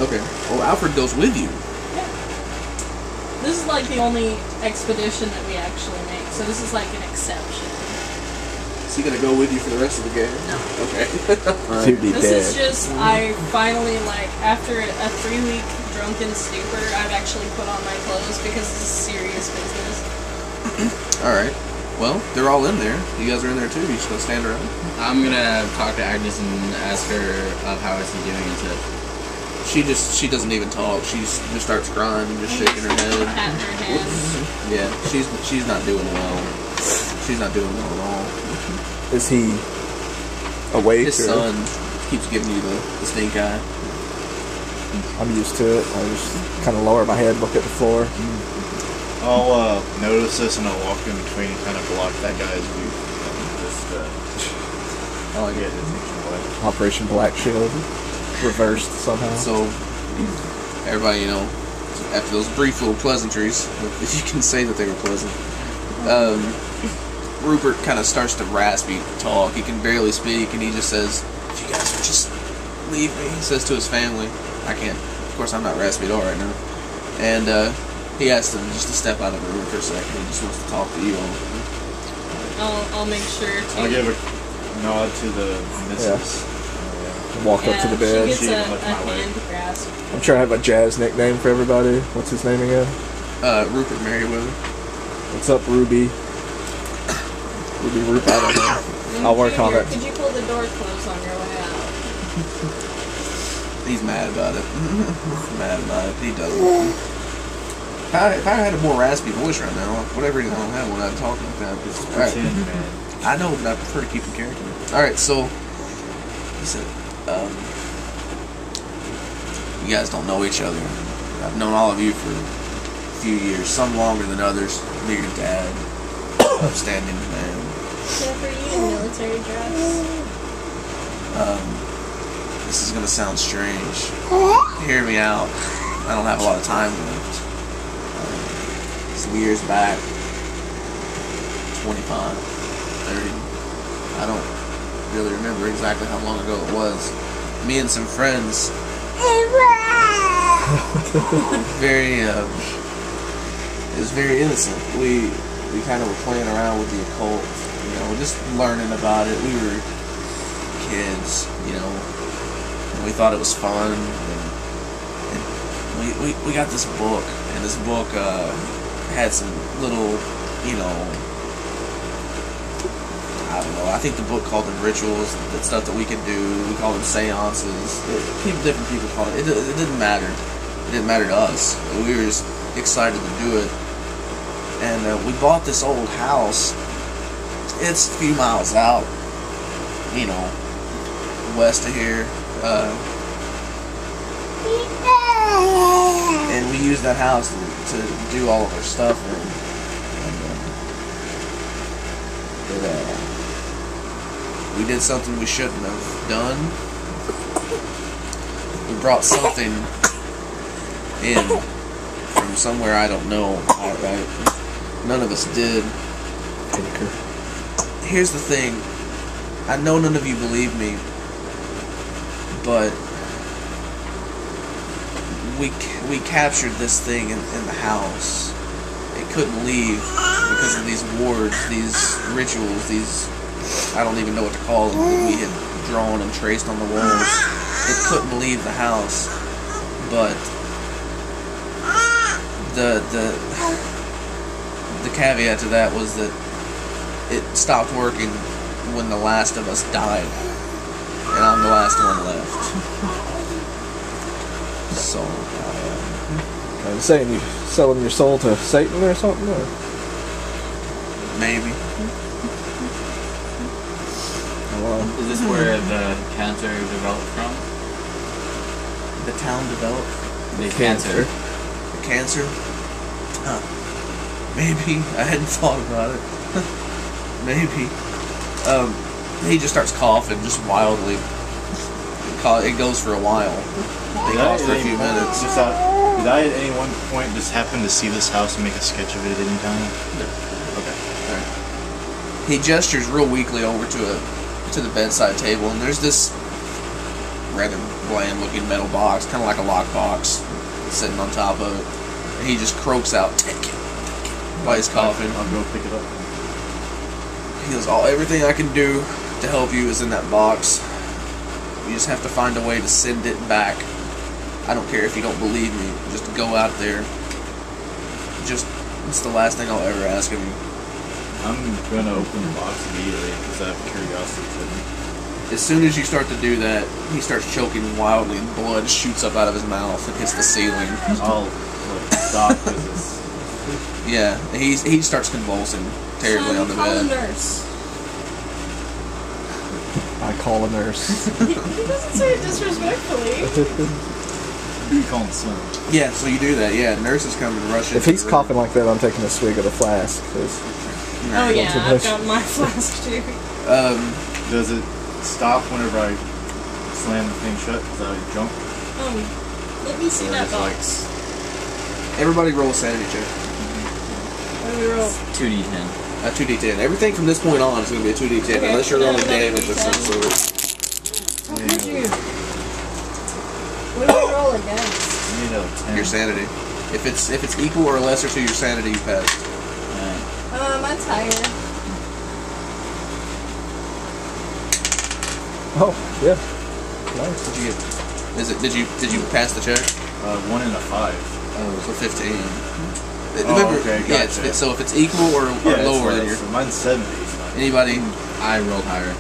Okay. Oh, Alfred goes with you. Yeah. This is like the only expedition that we actually make, so this is like an exception. Is he gonna go with you for the rest of the game? No. Okay. He'd be This dead. is just, I finally, like, after a 3-week drunken stupor, I've actually put on my clothes because this is serious business. Alright. Well, they're all in there. You guys are in there too. You just gonna stand around? I'm gonna talk to Agnes and ask her how is he doing and such. She doesn't even talk. She just starts crying, just shaking her head. Patting her hand. Yeah, she's not doing well. She's not doing well at all. Is he awake? His son keeps giving you the stink eye. I'm used to it. I just kind of lower my head, look at the floor. I'll notice this and I'll walk in between and kind of block that guy's view. Just I like get it. his attention away. Operation Black Shield. Reversed somehow. So, everybody, after those brief little pleasantries, if you can say that they were pleasant, Rupert kind of starts to raspy talk. He can barely speak, and he just says, "If you guys would just leave me," he says to his family. I can't, of course, I'm not raspy at all right now. And he asks them just to step out of the room for a second. He just wants to talk to you all. I'll make sure to... I'll give a nod to the missus. Walk up to the bed. She gets a hand grasp. I'm sure I have a jazz nickname for everybody. What's his name again? Rupert Merriweather. What's up, Ruby? Ruby Roop, I don't know. I'll work on it. Could you pull the door closed on your way out? He's mad about it. Mad about it. He doesn't. If I had a more raspy voice right now, whatever reason I don't have when I talk like that. Alright. I know, but I prefer to keep in character. Alright, so he said, you guys don't know each other. I've known all of you for a few years, some longer than others. I knew your dad. Upstanding man. Jennifer, you in military dress? This is gonna sound strange. Hear me out. I don't have a lot of time left. Some years back, 25, 30, I don't really remember exactly how long ago it was. Me and some friends, it was very innocent. We kind of were playing around with the occult, just learning about it. We were kids, and we thought it was fun. And we got this book, and this book had some little, I don't know. I think the book called them rituals, that stuff that we could do. We called them seances. Different people called it. It didn't matter. It didn't matter to us. We were just excited to do it. And we bought this old house. It's a few miles out, west of here. And we used that house to do all of our stuff in. We did something we shouldn't have done. We brought something in from somewhere I don't know. Alright. None of us did. Here's the thing. I know none of you believe me, but we captured this thing in the house. It couldn't leave because of these wards, these rituals, these, I don't even know what to call them, that we had drawn and traced on the walls. It couldn't leave the house, but the caveat to that was that it stopped working when the last of us died, and I'm the last one left. So, I was saying, you selling your soul to Satan or something? Or? maybe. Is this where the cancer developed from? The town developed? The cancer. The cancer? Huh. Maybe. I hadn't thought about it. Maybe. He just starts coughing just wildly. It goes for a while. It goes for a few minutes. Did I at any one point just happen to see this house and make a sketch of it at any time? No. Okay. Alright. He gestures real weakly over to the bedside table, and there's this rather bland looking metal box, kind of like a lock box, sitting on top of it. And he just croaks out, "Take it," while he's coughing. I'll go pick it up. He goes, everything I can do to help you is in that box. You just have to find a way to send it back. I don't care if you don't believe me. Just go out there. It's the last thing I'll ever ask of you. I'm gonna open the box immediately because I have curiosity to me. As soon as you start to do that, he starts choking wildly and blood shoots up out of his mouth and hits the ceiling. I'll stop because it's... Yeah, he starts convulsing terribly on the Call a bed. nurse. I call a nurse. He doesn't say it disrespectfully. You call him son. Yeah, so you do that. Yeah, nurses come and rush in. If he's coughing like that, I'm taking a swig of the flask. 'Cause Oh yeah, too I've much. got my flask too. Does it stop whenever I slam the thing shut? Is that how you jump? Let me see Or that it's like- box. everybody roll a sanity check. What do we roll? 2d10. A 2d10. Everything from this point on is going to be a 2d10 Okay, unless you're rolling another damage of some D10. sort. How could you? What do we roll against? You need a 10. Your sanity. If it's equal or lesser to your sanity, you pass. Mine's higher. oh yeah, nice. What'd you get? Did you pass the check? 1 and a 5. Oh, so 15. Okay, yeah. gotcha. So if it's equal or Yeah, lower than it's your mine's 70. anybody I rolled higher.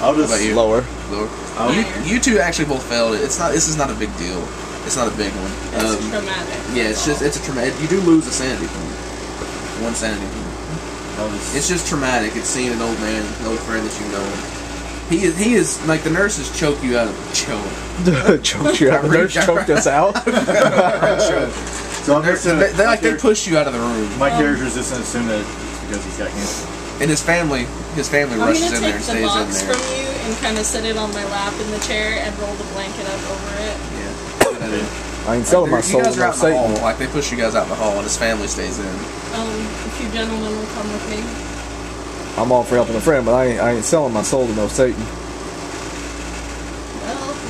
I'll just... about you? Lower. lower. I'll- You two actually both failed it. It's not. This is not a big deal. It's not a big one. It's traumatic. Yeah, it's just a traumatic. You do lose a sanity point. One sanity point. I'll just... It's just traumatic. It's seeing an old man, an old friend that you know. He is like the nurses choke you out of Choked you out. The nurse choked us out. So I'm just gonna... they push you out of the room, My character's just gonna assume that it's because he's got cancer. and his family I'm rushes gonna in there take and the stays in box there. from you and kind of sit it on my lap in the chair and roll the blanket up over it. Yeah, good idea. I ain't selling my You soul guys to are no out in the hall. Satan. Like they push you guys out in the hall, and his family stays in. If you gentlemen will come with me. I'm all for helping a friend, but I ain't selling my soul to no Satan.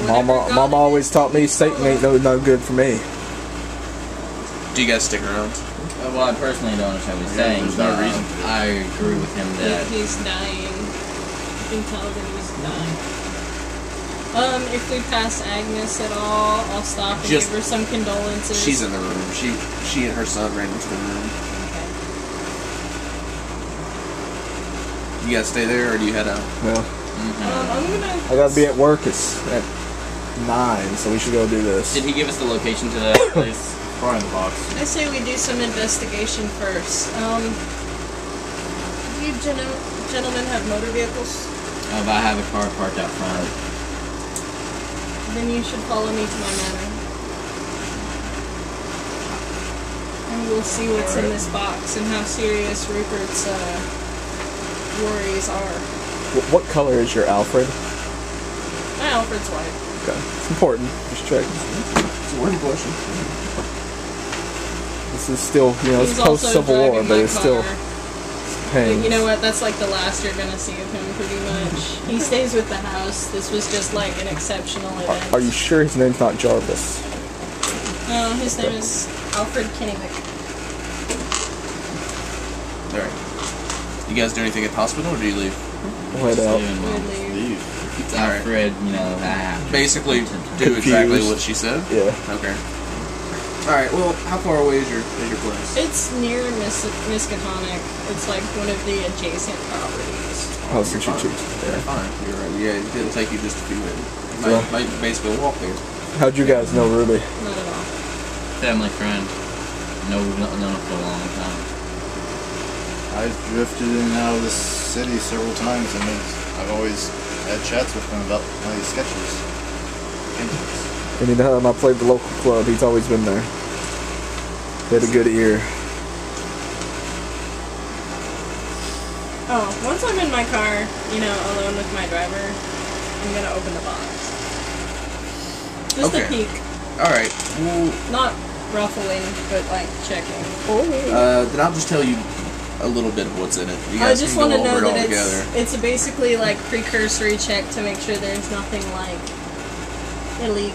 Well, Mama always taught me Satan ain't no good for me. Do you guys stick around? Well, I personally don't understand what he's Yeah, saying, there's but no reason to. I agree with him that He's dying. You can tell that he's dying. If we pass Agnes at all, I'll stop and Just- give her some condolences. She's in the room. She and her son ran into the room. Okay. You guys stay there, or do you head out? Well, I'm gonna. I gotta be at work. It's at 9, so we should go do this. Did he give us the location to that place? Probably in the box. I say we do some investigation first. Do you gentlemen have motor vehicles? I have a car parked out front. Then you should follow me to my manor. And we'll see what's in this box and how serious Rupert's worries are. What color is your Alfred? My Alfred's white. Okay, it's important. Just check. It's a working question. This is still, it's He's post also Civil War, driving but my it's still car. pain. You know what? That's like the last you're gonna see of him, pretty much. He stays with the house. This was just like an exceptional event. Are you sure his name's not Jarvis? No, his name is Alfred Kennewick. All right. You guys do anything at the hospital, or do you leave? We'll head out. Leaving, well, Weirdly. Leave. It's All right. Alfred, Basically, do Confused. exactly what she said. Yeah. Okay. All right. Well, how far away is your place? It's near Miskatonic. It's like one of the adjacent properties. Oh, since you choose. Yeah, Yeah. fine. You're right. Yeah, it'll take you just a few minutes. You Yeah. might basically walk there. How'd you guys know Ruby? Not at all. family friend. No, we've known him for a long time. I've drifted in and out of the city several times, and I've always had chats with him about my sketches. Anytime I played the local club, he's always been there. He had a good ear. Oh, once I'm in my car, alone with my driver, I'm gonna open the box. Just a Okay. peek. All right. Well, Not ruffling, but like checking. then I'll just tell you a little bit of what's in it. You I guys just can want go to know over it all that together. it's a basically like precursory check to make sure there's nothing like illegal.